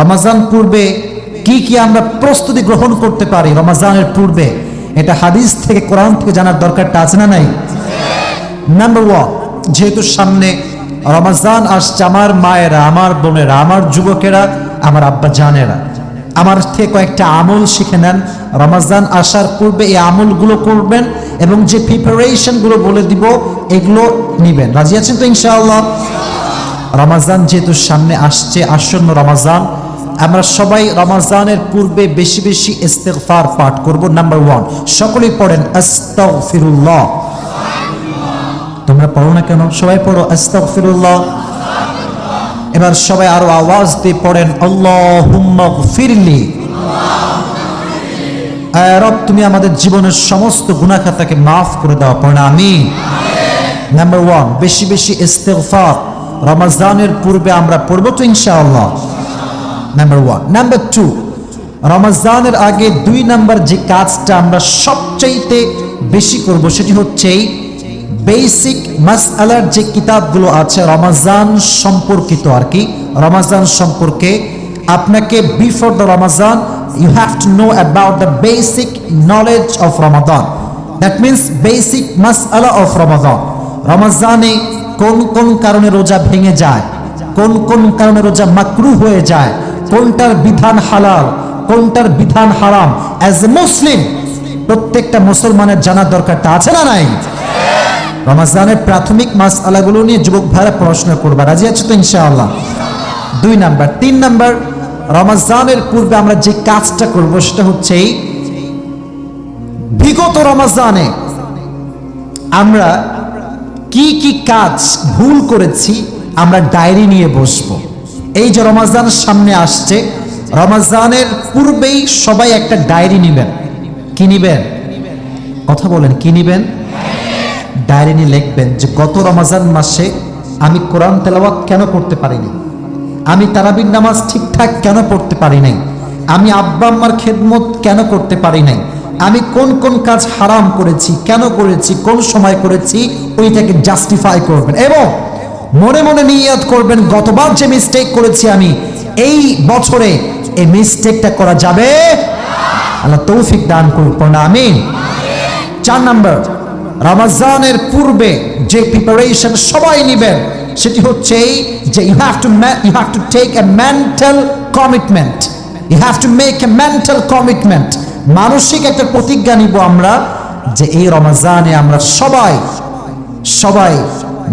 রমজান পূর্বে কি কি আমরা প্রস্তুতি গ্রহণ করতে পারি রমজানের পূর্বে, এটা হাদিস থেকে কোরআন থেকে জানার দরকারটা আছে না নাই? নাম্বার ওয়ান, যেহেতু সামনে রমজান আসছে, আমার মায়েরা, আমার বোনেরা, আমার যুবকেরা, আমার আব্বা জানেরা, আমার থেকে কয়েকটা আমল শিখে নেন। রমজান আসার পূর্বে এই আমলগুলো করবেন এবং যে প্রিপারেশনগুলো বলে দিব এগুলো নিবেন। রাজি আছেন তো ইনশাআল্লাহ? রমজান যেহেতু সামনে আসছে, আসন্ন রমজান, আমরা সবাই রমজানের পূর্বে বেশি বেশি ইস্তিগফার পাঠ করব। নাম্বার ওয়ান, সকলেই পড়েন আস্তাগফিরুল্লাহ। তোমরা পড়ো না কেন? সবাই পড়ো আস্তাগফিরুল্লাহ। এবার সবাই আরো আওয়াজ দিয়ে পড়েন আল্লাহুম্মা গফিরলি। আয় রব, তুমি আমাদের জীবনের সমস্ত গুনাহ খাতাকে মাফ করে দাও। পড়েন আমিন। নাম্বার ওয়ান, বেশি বেশি ইস্তিগফার রমজানের পূর্বে আমরা পড়বো তো ইনশাআল্লাহ। Number one. নাম্বার টু, রমজানের আগে 2 নাম্বার যে কাজটা আমরা সবচাইতে বেশি করব সেটি হচ্ছে বেসিক মাসআলার যে কিতাবগুলো আছে রমজান সম্পর্কিত, আর কি রমজান সম্পর্কে আপনাকে before the Ramzan you have to know about the basic knowledge of Ramadan. That means basic মাসআলা অফ রমাদান। রমজানে কোন কোন কারণে রোজা ভেঙে যায়, কোন কোন কারণে রোজা মাকরুহ হয়ে যায়, কোনটার বিধান হালাল, কোনটার বিধান হারাম, অ্যাজ এ মুসলিম প্রত্যেকটা মুসলমানের জানার দরকারটা আছে না নাই? রমজানের প্রাথমিক মাসআলাগুলো নিয়ে যুবক ভাইরা পড়াশোনা করবা। রাজি আছে তো ইনশাআল্লাহ? 2 নাম্বার। 3 নাম্বার, রমজানের পূর্বে আমরা যে কাজটা করব সেটা হচ্ছে বিগত রমজানে আমরা কি কি কাজ ভুল করেছি আমরা ডায়েরি নিয়ে বসবো। এই যে রমজান সামনে আসছে, রমজানের পূর্বেই সবাই একটা ডায়েরি নেবেন। কি নেবেন? কথা বলেন, কি নেবেন? ডায়েরি নিয়ে লিখবেন যে গত রমজান মাসে আমি কোরআন তেলাওয়াত কেন করতে পারিনি, আমি তারাবির নামাজ ঠিকঠাক কেন পড়তে পারি নাই, আমি আব্বা আম্মার খেদমত কেন করতে পারি নাই, আমি কোন কোন কাজ হারাম করেছি, কেন করেছি, কোন সময় করেছি, ওইটাকে জাস্টিফাই করবেন এবং মনে মনে নিয়ত করবেন গতবার যে মিস্টেক করেছি আমি এই বছরে এই মিস্টেকটা করা যাবে। আল্লাহ তৌফিক দান করুন, আমিন। 4 নাম্বার, রমজানের পূর্বে যে প্রিপারেশন সবাই নেবেন সেটি হচ্ছে যে you have to take a mental commitment. You have to make a mental commitment. মানসিক একটা প্রতিজ্ঞা নিব আমরা যে এই রমজানে আমরা সবাই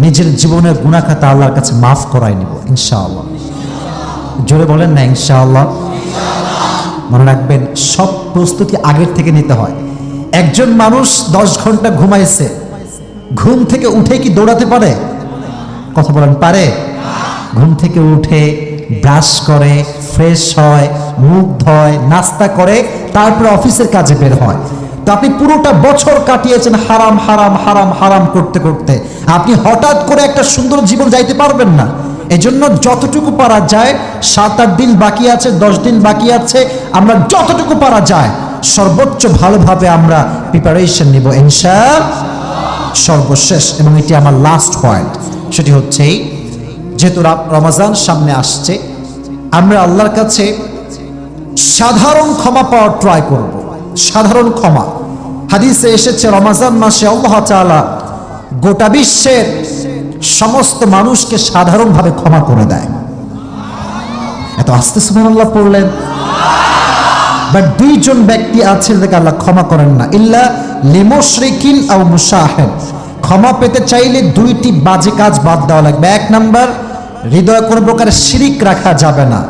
নিজের জীবনের গুনাহ খাতা আল্লাহর কাছে মাফ করাই নিব ইনশাআল্লাহ। জোরে বলেন না ইনশাআল্লাহ? মনে রাখবেন, সব প্রস্তুতি আগের থেকে নিতে হয়। একজন মানুষ 10 ঘন্টা ঘুমাইছে, ঘুম থেকে উঠে কি দৌড়াতে পারে? কথা বলেন, পারে? ঘুম থেকে উঠে ব্রাশ করে, ফ্রেশ হয়, মুখ ধোয়, নাস্তা করে, তারপরে অফিসের কাজে বের হয়। তো আপনি পুরোটা বছর কাটিয়েছেন হারাম হারাম হারাম হারাম করতে করতে। আপনি হঠাৎ করে একটা সুন্দর জীবন যাইতে পারবেন না। এজন্য যতটুকু পারা যায়, 7-8 দিন বাকি আছে, 10 দিন বাকি আছে, আমরা যতটুকু পারা যায় সর্বোচ্চ ভালোভাবে আমরা প্রিপারেশন নিব ইনশাআল্লাহ। সর্বশেষ এবং এটি আমার লাস্ট পয়েন্ট, সেটি হচ্ছে যেহেতু রমজান সামনে আসছে, আমরা আল্লাহর কাছে সাধারণ ক্ষমা পাওয়ার ট্রাই করব। সাধারণ ক্ষমা, হাদিসে এসেছে রমজান মাসে আল্লাহ তাআলা গোটা বিশ্বের সমস্ত মানুষকে সাধারণভাবে ক্ষমা করে দেয়। এত আস্তে সুবহানাল্লাহ পড়লেন। বাট 2 জন ব্যক্তি আছে যাদেরকে আল্লাহ ক্ষমা করেন না, ইল্লা লিমুশরিকিন আও মুশাহিদ। ক্ষমা পেতে চাইলে 2টি বাজে কাজ বাদ দেওয়া লাগবে। 1 নাম্বার, হৃদয়ে কোনো প্রকার শিরিক রাখা যাবে না,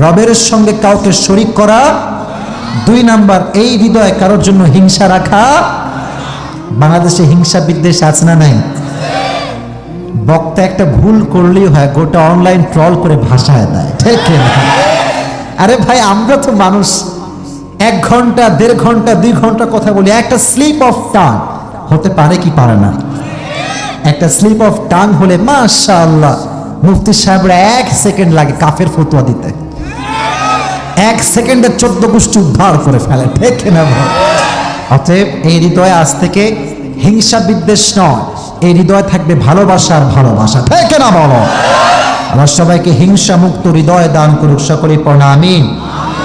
রবের সঙ্গে কাউকে শরীক করা। 2 নাম্বার, এই হৃদয়ে কারোর জন্য হিংসা রাখা। বাংলাদেশে হিংসা বিদ্বেষ আছে না নাই? বক্তা একটা ভুল করলেই হয়, গোটা অনলাইন ট্রল করে ভাষায় দেয়, ঠিক না? আরে ভাই, আমরা তো মানুষ, 1 ঘন্টা 1.5 ঘন্টা 2 ঘন্টা কথা বলি, একটা স্লিপ অফ টাং হতে পারে কি পারে না? একটা স্লিপ অফ টাং হলে মাশাআল্লাহ মুফতি সাহেবরা 1 সেকেন্ড লাগে কাফের ফতোয়া দিতে। 1 সেকেন্ডে 14 গোষ্ঠী উদ্ধার করে ফেলে, ঠিক না ভাই? অতএব এই হৃদয়ে আজ থেকে হিংসা বিদ্বেষ নয়, এই হৃদয়ে থাকবে ভালোবাসা আর ভালোবাসা, ঠিক না বলো? আমার সবাইকে হিংসা মুক্ত হৃদয় দান করুক, সকলে পড়া আমিন।